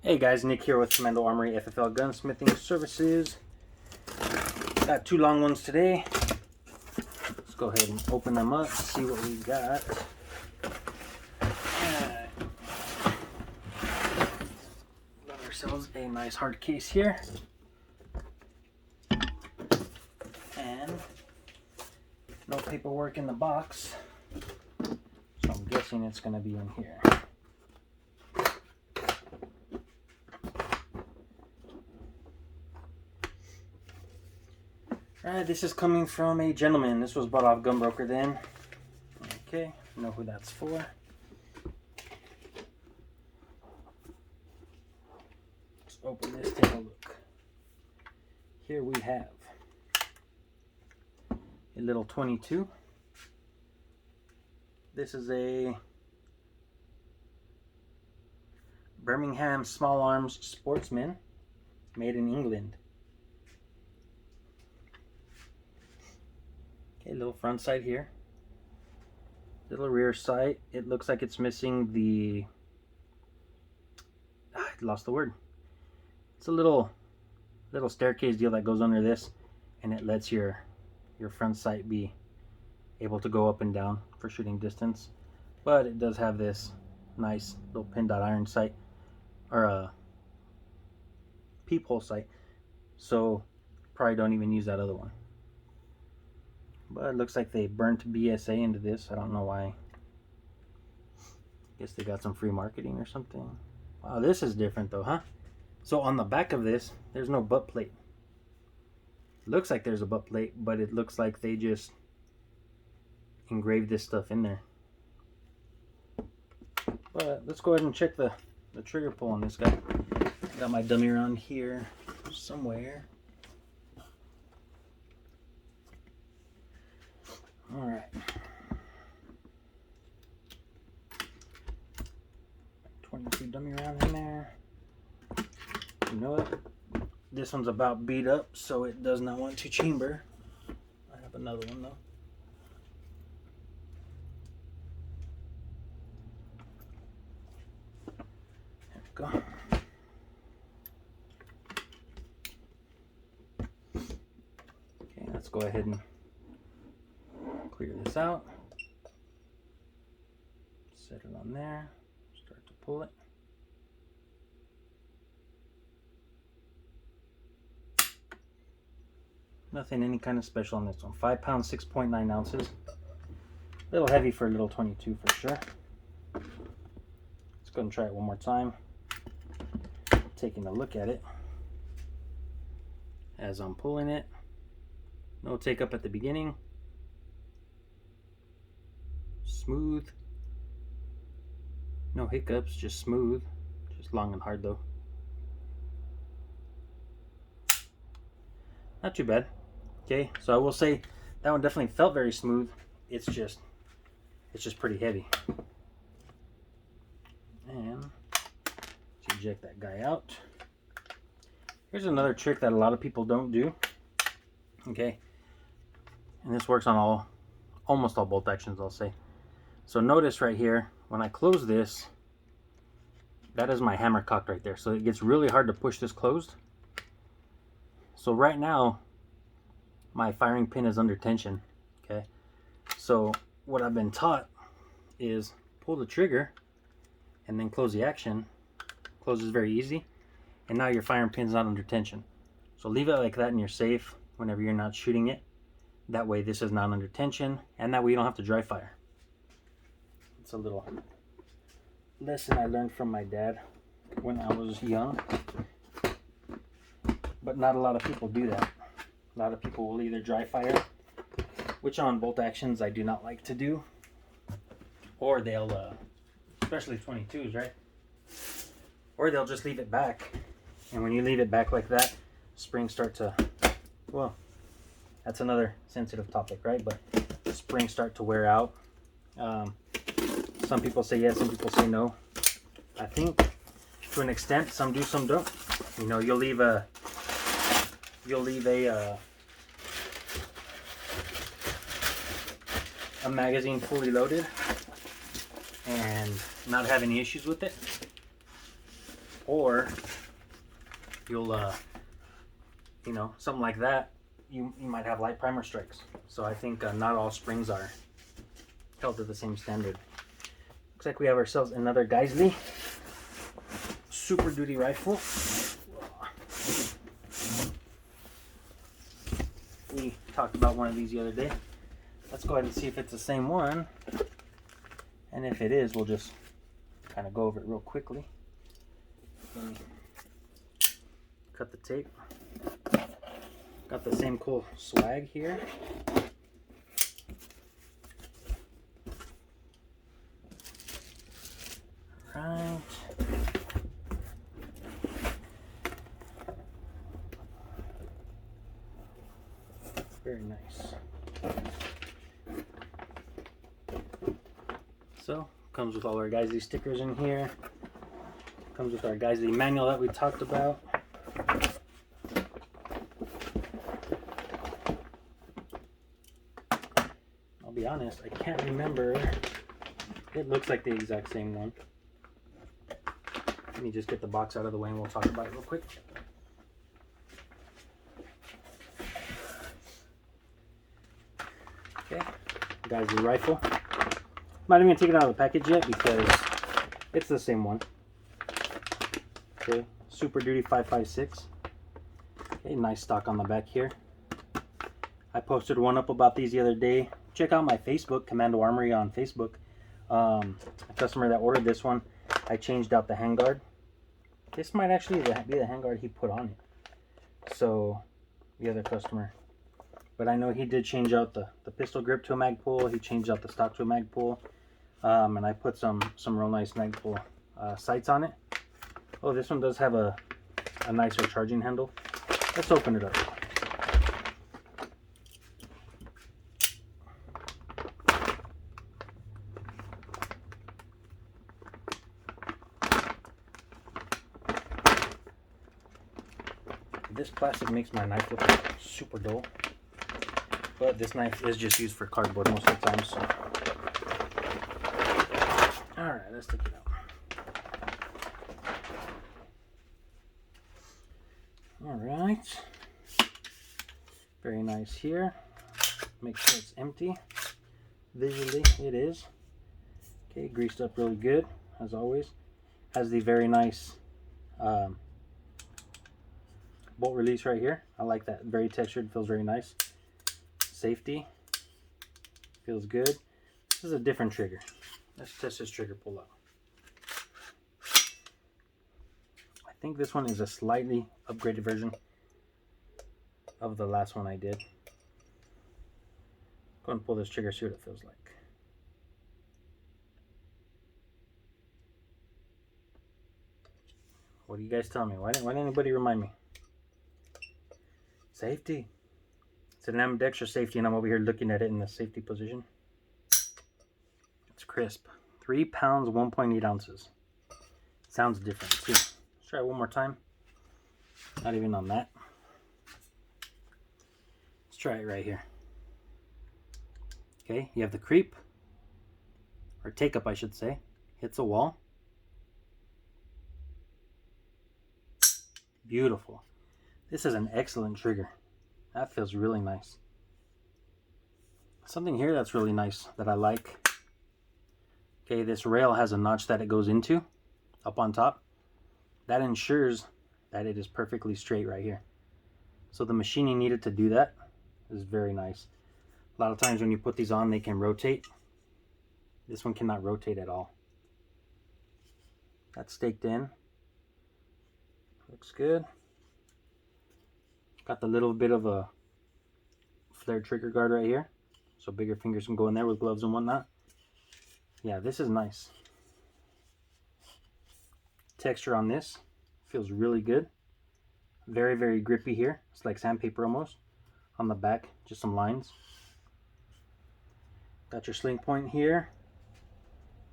Hey guys, Nick here with Commando Armory FFL Gunsmithing Services. Got two long ones today. Let's go ahead and open them up, see what we got. Got ourselves a nice hard case here. And no paperwork in the box. So I'm guessing it's going to be in here. Alright, this is coming from a gentleman. This was bought off Gunbroker then. Okay, know who that's for. Let's open this, take a look. Here we have a little 22. This is a Birmingham Smallarms Sportsman, made in England. Okay, little front sight here. Little rear sight. It looks like it's missing the... I lost the word. It's a little staircase deal that goes under this, and it lets your front sight be able to go up and down for shooting distance. But it does have this nice little pin dot iron sight, or a peephole sight. So probably don't even use that other one. But it looks like they burnt BSA into this. I don't know why. Guess they got some free marketing or something. Wow, this is different though, huh? So on the back of this, there's no butt plate. Looks like there's a butt plate, but it looks like they just engraved this stuff in there. But let's go ahead and check the trigger pull on this guy. Got my dummy around here somewhere. All right. 22 dummy round in there. You know what? This one's about beat up, so it does not want to chamber. I have another one though. There we go. Okay, let's go ahead and clear this out. Set it on there. Start to pull it. Nothing any kind of special on this one. 5 pounds, 6.9 ounces. A little heavy for a little 22 for sure. Let's go and try it one more time. Taking a look at it. As I'm pulling it. No take up at the beginning. Smooth. No hiccups, just smooth. Just long and hard though. Not too bad. Okay, so I will say that one definitely felt very smooth. It's just pretty heavy. And let's eject that guy out. Here's another trick that a lot of people don't do. Okay, and this works on almost all bolt actions, I'll say. So notice right here, when I close this, that is my hammer cocked right there. So it gets really hard to push this closed. So right now, my firing pin is under tension, okay? So what I've been taught is pull the trigger and then close the action. Closes very easy. And now your firing pin's not under tension. So leave it like that and you're safe whenever you're not shooting it. That way this is not under tension, and that way you don't have to dry fire. It's a little lesson I learned from my dad when I was young. But not a lot of people do that. A lot of people will either dry fire, which on bolt actions I do not like to do, or they'll, especially 22s, right? Or they'll just leave it back. And when you leave it back like that, springs start to, well, that's another sensitive topic, right? But springs start to wear out. Some people say yes, some people say no. I think to an extent, some do, some don't. You know, you'll leave a magazine fully loaded and not have any issues with it. or you'll you know, something like that, you might have light primer strikes. So I think not all springs are held to the same standard. Looks like we have ourselves another Geissele Super Duty rifle. We talked about one of these the other day. Let's go ahead and see if it's the same one. And if it is, we'll just kind of go over it real quickly. Let me cut the tape. Got the same cool swag here. Right. Very nice. So, comes with all our Geissele stickers in here. Comes with our Geissele manual that we talked about. I'll be honest, I can't remember. It looks like the exact same one. Let me just get the box out of the way and we'll talk about it real quick. Okay, Geissele rifle. I'm not even gonna take it out of the package yet because it's the same one. Okay, Super Duty 5.56. Okay, nice stock on the back here. I posted one up about these the other day. Check out my Facebook, Commando Armory on Facebook. A customer that ordered this one, I changed out the handguard. This might actually be the handguard he put on it. So, the other customer. But I know he did change out the pistol grip to a mag pull. He changed out the stock to a mag pull. And I put some real nice mag pull sights on it. Oh, this one does have a nicer charging handle. Let's open it up. This plastic makes my knife look super dull, but this knife is just used for cardboard most of the time. So, all right, let's take it out. All right, very nice here. Make sure it's empty. Visually, it is. Okay, greased up really good as always. Has the very nice bolt release right here. I like that. Very textured, feels very nice. Safety feels good. This is a different trigger. Let's test this trigger pull out. I think this one is a slightly upgraded version of the last one I did. Go and pull this trigger, see what it feels like. What do you guys tell me? Why didn't anybody remind me? Safety. It's an ambidextrous safety, and I'm over here looking at it in the safety position. It's crisp. 3 pounds, 1.8 ounces. Sounds different too. Let's try it one more time. Not even on that. Let's try it right here. Okay, you have the creep, or take up I should say, hits a wall. Beautiful. This is an excellent trigger. That feels really nice. Something here that's really nice that I like. Okay, this rail has a notch that it goes into up on top. That ensures that it is perfectly straight right here. So the machining needed to do that is very nice. A lot of times when you put these on, they can rotate. This one cannot rotate at all. That's staked in. Looks good. Got the little bit of a flared trigger guard right here, so bigger fingers can go in there with gloves and whatnot. Yeah, this is nice. Texture on this feels really good. Very, very grippy here. It's like sandpaper almost. On the back, just some lines. Got your sling point here.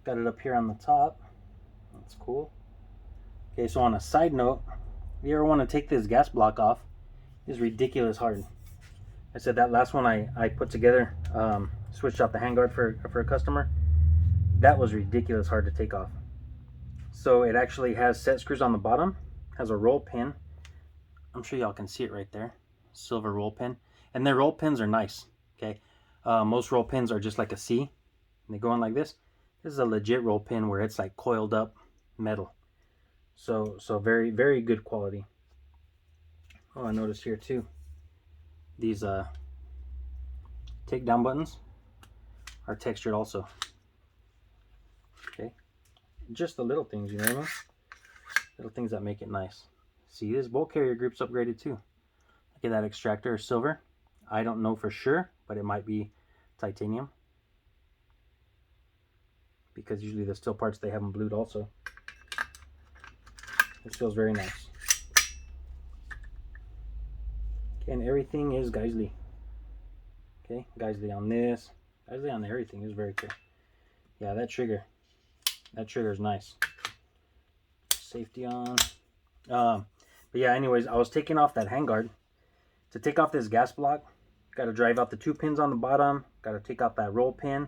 Got it up here on the top. That's cool. Okay, so on a side note, if you ever want to take this gas block off, it's ridiculous hard. I said that last one I put together, switched out the handguard for a customer. That was ridiculous hard to take off. So it actually has set screws on the bottom, has a roll pin. I'm sure y'all can see it right there. Silver roll pin. And their roll pins are nice. Okay. Most roll pins are just like a C. And they go in like this. This is a legit roll pin where it's like coiled up metal. So very, very good quality. Oh, I noticed here too. These takedown buttons are textured also. Okay. Just the little things, you know what I mean? Little things that make it nice. See, this bolt carrier group's upgraded too. Look at that extractor, silver. I don't know for sure, but it might be titanium. Because usually the steel parts, they have them blued also. This feels very nice. Okay, and everything is Geissele. Okay, Geissele on this. Geissele on everything is very cool. Yeah, that trigger is nice. Safety on. But yeah, anyways, I was taking off that handguard. To take off this gas block, got to drive out the 2 pins on the bottom. Got to take out that roll pin.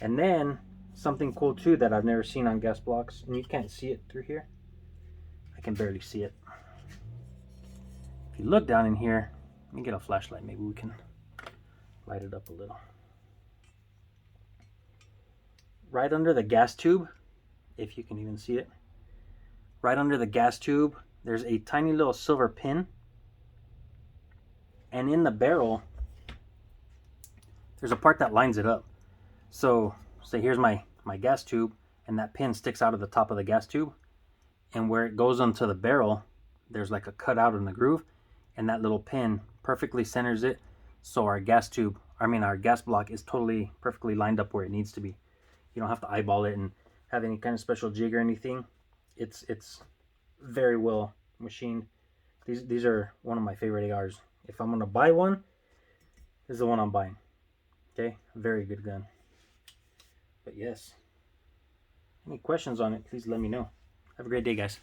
And then, something cool too that I've never seen on gas blocks, and you can't see it through here. I can barely see it. If you look down in here, let me get a flashlight. Maybe we can light it up a little. Right under the gas tube, if you can even see it, right under the gas tube, there's a tiny little silver pin. And in the barrel, there's a part that lines it up. So, say here's my gas tube, and that pin sticks out of the top of the gas tube. And where it goes onto the barrel, there's like a cutout in the groove, and that little pin perfectly centers it. So our gas block is totally perfectly lined up where it needs to be. You don't have to eyeball it and have any kind of special jig or anything. It's very well machined. These are one of my favorite ARs. If I'm gonna buy one, this is the one I'm buying. Okay, very good gun. But yes, any questions on it, please let me know. Have a great day, guys.